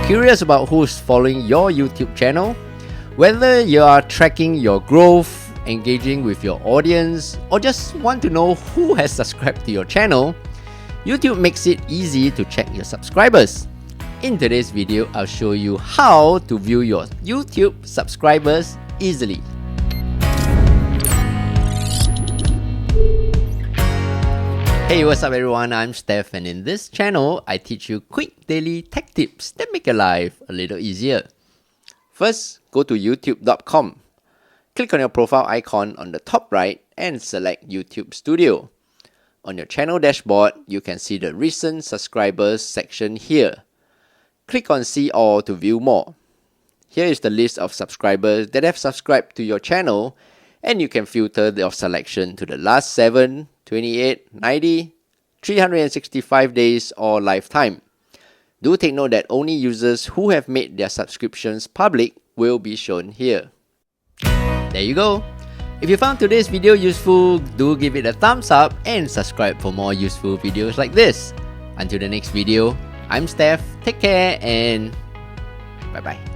Curious about who's following your YouTube channel? Whether you are tracking your growth, engaging with your audience, or just want to know who has subscribed to your channel, YouTube makes it easy to check your subscribers. In today's video, I'll show you how to view your YouTube subscribers easily. Hey, what's up everyone? I'm Steph, and in this channel, I teach you quick daily tech tips that make your life a little easier. First, go to youtube.com. Click on your profile icon on the top right and select YouTube Studio. On your channel dashboard, you can see the recent subscribers section here. Click on See All to view more. Here is the list of subscribers that have subscribed to your channel, and you can filter your selection to the last 7, 28, 90, 365 days or lifetime. Do take note that only users who have made their subscriptions public will be shown here. There you go. If you found today's video useful, do give it a thumbs up and subscribe for more useful videos like this. Until the next video, I'm Steph, take care and bye bye.